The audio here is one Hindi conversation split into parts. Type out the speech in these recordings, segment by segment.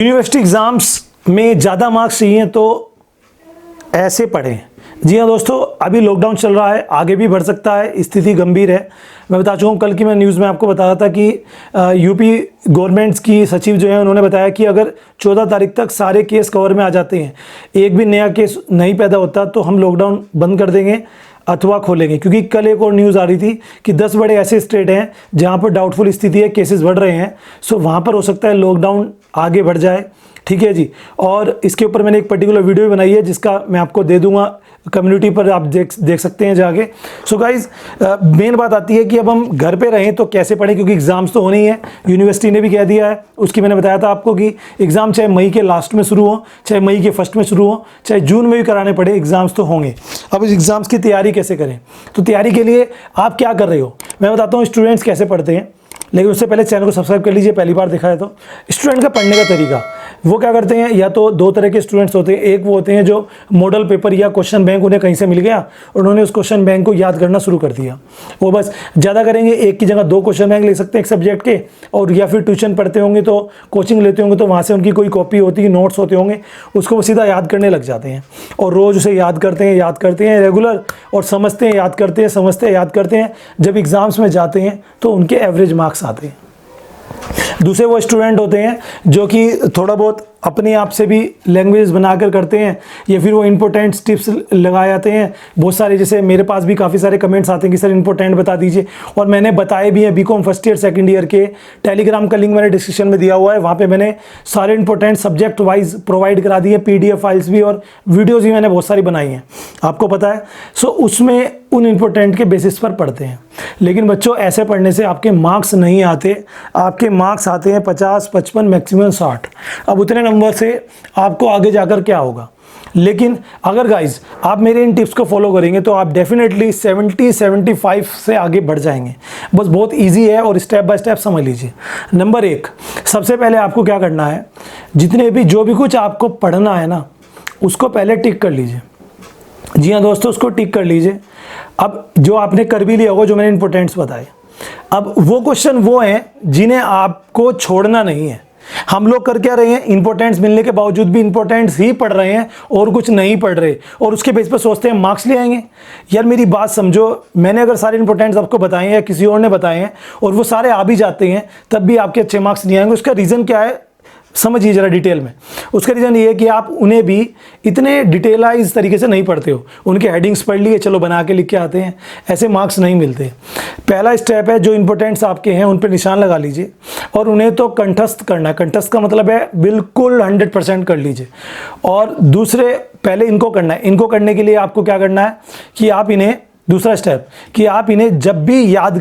यूनिवर्सिटी एग्ज़ाम्स में ज़्यादा मार्क्स चाहिए तो ऐसे पढ़ें। जी हाँ दोस्तों, अभी लॉकडाउन चल रहा है, आगे भी बढ़ सकता है, स्थिति गंभीर है। मैं बता चुका हूँ, कल की मैं न्यूज़ में आपको बताया था कि यूपी गवर्नमेंट्स की सचिव जो है उन्होंने बताया कि अगर 14 तारीख तक सारे केस कवर में आ जाते हैं, एक भी नया केस नहीं पैदा होता तो हम लॉकडाउन बंद कर देंगे अथवा खोलेंगे। क्योंकि कल एक और न्यूज़ आ रही थी कि 10 बड़े ऐसे स्टेट हैं जहां पर डाउटफुल स्थिति है, केसेस बढ़ रहे हैं, सो वहां पर हो सकता है लॉकडाउन आगे बढ़ जाए। ठीक है जी। और इसके ऊपर मैंने एक पर्टिकुलर वीडियो भी बनाई है जिसका मैं आपको दे दूंगा कम्युनिटी पर, आप देख सकते हैं जाके। सो गाइज, मेन बात आती है कि अब हम घर पे रहें तो कैसे पढ़ें, क्योंकि एग्ज़ाम्स तो होने ही है। यूनिवर्सिटी ने भी कह दिया है, उसकी मैंने बताया था आपको कि एग्ज़ाम चाहे मई के लास्ट में शुरू हो, चाहे मई के फर्स्ट में शुरू हो, चाहे जून में भी कराने पड़े, एग्ज़ाम्स तो होंगे। अब इस एग्ज़ाम्स की तैयारी कैसे करें, तो तैयारी के लिए आप क्या कर रहे हो मैं बताता हूँ स्टूडेंट्स कैसे पढ़ते हैं। लेकिन उससे पहले चैनल को सब्सक्राइब कर लीजिए, पहली बार देखा है तो। स्टूडेंट का पढ़ने का तरीका, वो क्या करते हैं, या तो दो तरह के स्टूडेंट्स होते हैं। एक वो होते हैं जो मॉडल पेपर या क्वेश्चन बैंक उन्हें कहीं से मिल गया, उन्होंने उस क्वेश्चन बैंक को याद करना शुरू कर दिया। वो बस ज़्यादा करेंगे, एक की जगह 2 क्वेश्चन बैंक ले सकते हैं एक सब्जेक्ट के, और या फिर ट्यूशन पढ़ते होंगे तो कोचिंग लेते होंगे तो वहाँ से उनकी कोई कॉपी होती है, नोट्स होते होंगे, उसको वो सीधा याद करने लग जाते हैं और रोज़ उसे याद करते हैं रेगुलर, और समझते हैं, याद करते हैं, समझते हैं, याद करते हैं। जब एग्ज़ाम्स में जाते हैं तो उनके एवरेज मार्क्स आते हैं। दूसरे वो स्टूडेंट होते हैं जो कि थोड़ा बहुत अपने आप से भी लैंग्वेज बनाकर करते हैं, या फिर वो इंपॉर्टेंट टिप्स लगा जाते हैं बहुत सारे। जैसे मेरे पास भी काफ़ी सारे कमेंट्स आते हैं कि सर इंपॉर्टेंट बता दीजिए, और मैंने बताए भी हैं। BCom first year second year के टेलीग्राम का लिंक मैंने डिस्क्रिप्शन में दिया हुआ है, वहाँ पे मैंने सारे इंपॉर्टेंट सब्जेक्ट वाइज प्रोवाइड करा दिए, PDF फाइल्स भी और वीडियोज़ भी मैंने बहुत सारी बनाई हैं, आपको पता है। सो उसमें उन इंपॉर्टेंट के बेसिस पर पढ़ते हैं। लेकिन बच्चों, ऐसे पढ़ने से आपके मार्क्स नहीं आते, आपके मार्क्स आते हैं 50, 55, मैक्सिमम 60। अब उतने नंबर से आपको आगे जाकर क्या होगा। लेकिन अगर गाइज आप मेरे इन टिप्स को फॉलो करेंगे तो आप डेफिनेटली 70, 75 से आगे बढ़ जाएंगे। बस बहुत इजी है और स्टेप बाय स्टेप समझ लीजिए। नंबर 1, सबसे पहले आपको क्या करना है, जितने भी जो भी कुछ आपको पढ़ना है ना, उसको पहले टिक कर लीजिए। जी हाँ दोस्तों, उसको टिक कर लीजिए। अब जो आपने कर भी लिया होगा, जो मैंने इंपॉर्टेंट्स बताए, अब वो क्वेश्चन वो हैं जिन्हें आपको छोड़ना नहीं है। हम लोग कर क्या रहे हैं, इंपॉर्टेंट्स मिलने के बावजूद भी इंपॉर्टेंट्स ही पढ़ रहे हैं और कुछ नहीं पढ़ रहे, और उसके बेस पर सोचते हैं मार्क्स ले आएंगे। यार मेरी बात समझो, मैंने अगर सारे इंपॉर्टेंट्स आपको बताए हैं या किसी और ने बताए हैं और वो सारे आ भी जाते हैं, तब भी आपके अच्छे मार्क्स नहीं आएंगे। उसका रीज़न क्या है समझिए ज़रा डिटेल में। उसका रीज़न ये है कि आप उन्हें भी इतने डिटेलाइज तरीके से नहीं पढ़ते हो। उनके हेडिंग्स पढ़ लिए, चलो बना के लिख के आते हैं, ऐसे मार्क्स नहीं मिलते। पहला स्टेप है, जो इंपॉर्टेंट्स आपके हैं उन पर निशान लगा लीजिए और उन्हें तो कंठस्थ करना है। कंठस्थ का मतलब है बिल्कुल 100% कर लीजिए। और दूसरे, पहले इनको करना है। इनको करने के लिए आपको क्या करना है कि आप इन्हें, दूसरा स्टेप, कि आप इन्हें जब भी याद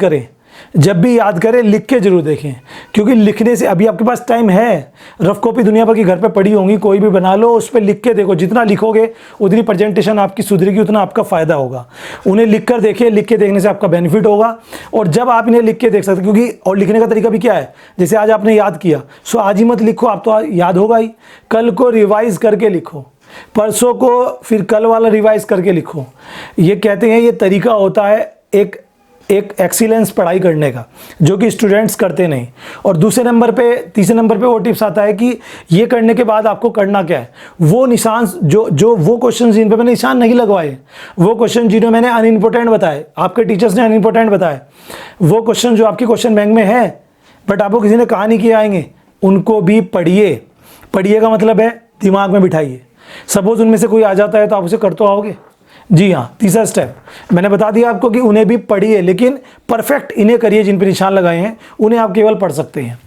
करें लिख के जरूर देखें। क्योंकि लिखने से, अभी आपके पास टाइम है, रफ कॉपी दुनिया भर की घर पे पड़ी होंगी, कोई भी बना लो, उस पर लिख के देखो। जितना लिखोगे उतनी प्रेजेंटेशन आपकी सुधरेगी, उतना आपका फ़ायदा होगा। उन्हें लिख कर देखिए, लिख के देखने से आपका बेनिफिट होगा। और जब आप इन्हें लिख के देख सकते, क्योंकि और लिखने का तरीका भी क्या है, जैसे आज आपने याद किया, सो आज ही मत लिखो, आप तो याद होगा ही, कल को रिवाइज करके लिखो, परसों को फिर कल वाला रिवाइज करके लिखो। ये कहते हैं, ये तरीका होता है एक एक्सीलेंस पढ़ाई करने का, जो कि स्टूडेंट्स करते नहीं। और तीसरे नंबर पे वो टिप्स आता है कि ये करने के बाद आपको करना क्या है। वो निशान, जो वो क्वेश्चन जिन पे मैंने निशान नहीं लगवाए, वो क्वेश्चन जिन्हें मैंने अनइम्पोर्टेंट बताए, आपके टीचर्स ने अनइम्पोर्टेंट बताए, वो क्वेश्चन जो आपके क्वेश्चन बैंक में है बट आपको किसी ने कहा नहीं कि आएंगे, उनको भी पढ़िए। पढ़िए का मतलब है दिमाग में बिठाइए। सपोज उनमें से कोई आ जाता है तो आप उसे कर तो आओगे। जी हाँ, तीसरा स्टेप मैंने बता दिया आपको कि उन्हें भी पढ़िए, लेकिन परफेक्ट इन्हें करिए जिन पर निशान लगाए हैं, उन्हें आप केवल पढ़ सकते हैं।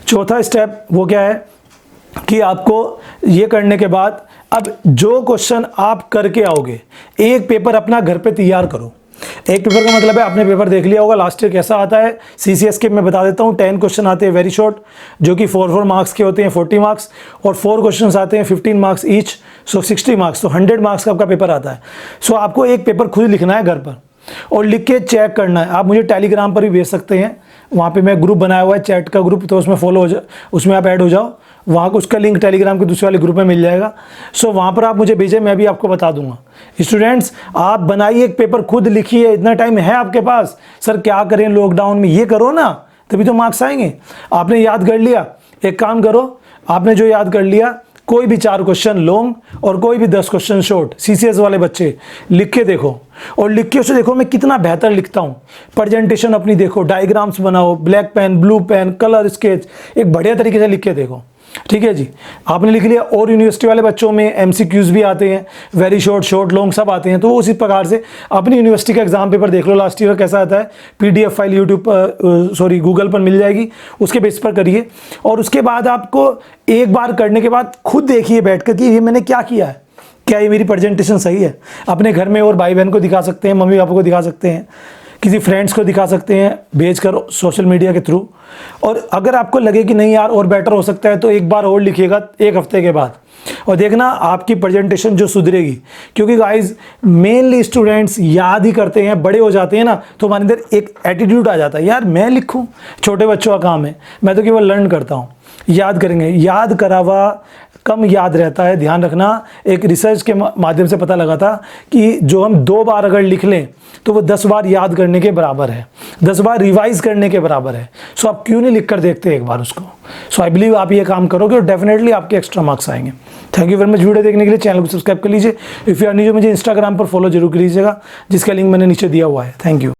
चौथा स्टेप वो क्या है कि आपको ये करने के बाद, अब जो क्वेश्चन आप करके आओगे, एक पेपर अपना घर पे तैयार करो। एक पेपर का मतलब है आपने पेपर देख लिया होगा लास्ट ईयर कैसा आता है। CCS के मैं बता देता हूँ, 10 क्वेश्चन आते हैं वेरी शॉर्ट, जो कि 4 मार्क्स के होते हैं, 40 मार्क्स, और 4 क्वेश्चन आते हैं 15 मार्क्स ईच, सो 60 मार्क्स, तो 100 मार्क्स का आपका पेपर आता है। सो आपको एक पेपर खुद लिखना है घर पर और लिख के चेक करना है। आप मुझे टेलीग्राम पर भी भेज सकते हैं, वहाँ पे मैं ग्रुप बनाया हुआ है, चैट का ग्रुप, तो उसमें फॉलो हो जाओ, उसमें आप ऐड हो जाओ। वहाँ को उसका लिंक टेलीग्राम के दूसरे वाले ग्रुप में मिल जाएगा। सो वहाँ पर आप मुझे भेजें, मैं भी आपको बता दूंगा। स्टूडेंट्स, आप बनाइए एक पेपर, खुद लिखिए, इतना टाइम है आपके पास। सर क्या करें लॉकडाउन में, ये करो ना, तभी तो मार्क्स आएंगे। आपने याद कर लिया, एक काम करो, आपने जो याद कर लिया, कोई भी 4 क्वेश्चन लॉन्ग और कोई भी 10 क्वेश्चन शॉर्ट, सीसीएस वाले बच्चे लिख के देखो, और लिख के उसे देखो मैं कितना बेहतर लिखता हूँ। प्रेजेंटेशन अपनी देखो, डायग्राम्स बनाओ, black pen, blue pen, colour sketch, एक बढ़िया तरीके से लिख के देखो। ठीक है जी, आपने लिख लिया। और यूनिवर्सिटी वाले बच्चों में एमसीक्यूज भी आते हैं, वेरी शॉर्ट, शॉर्ट, लॉन्ग सब आते हैं, तो उसी प्रकार से अपनी यूनिवर्सिटी का एग्जाम पेपर देख लो लास्ट ईयर कैसा आता है। पीडीएफ फाइल यूट्यूब पर गूगल पर मिल जाएगी, उसके बेस पर करिए। और उसके बाद आपको एक बार करने के बाद खुद देखिए बैठकर कि ये मैंने क्या किया है, क्या ये मेरी प्रेजेंटेशन सही है। अपने घर में और भाई बहन को दिखा सकते हैं, मम्मी पापा को दिखा सकते हैं, किसी फ्रेंड्स को दिखा सकते हैं भेज कर सोशल मीडिया के थ्रू। और अगर आपको लगे कि नहीं यार और बेटर हो सकता है, तो एक बार और लिखिएगा 1 हफ्ते के बाद, और देखना आपकी प्रेजेंटेशन जो सुधरेगी। क्योंकि गाइज मेनली स्टूडेंट्स याद ही करते हैं, बड़े हो जाते हैं ना तो हमारे अंदर एक एटीट्यूड आ जाता है, यार मैं लिखूं, छोटे बच्चों का काम है, मैं तो केवल लर्न करता हूँ। याद करेंगे, याद करा हुआ कम याद रहता है, ध्यान रखना। एक रिसर्च के माध्यम से पता लगा था कि जो हम 2 बार अगर लिख लें तो वो 10 बार याद करने के बराबर है, 10 बार रिवाइज करने के बराबर है। सो आप क्यों नहीं लिख कर देखते एक बार उसको। सो आई बिलीव आप ये काम करोगे और डेफिनेटली आपके एक्स्ट्रा मार्क्स आएंगे। Thank you very much. Video देखने के लिए चैनल को सब्सक्राइब कर लीजिए। इफ़ यू आर न्यू, मुझे इंस्टाग्राम पर फॉलो जरूर कीजिएगा, जिसका लिंक मैंने नीचे दिया हुआ है। Thank you.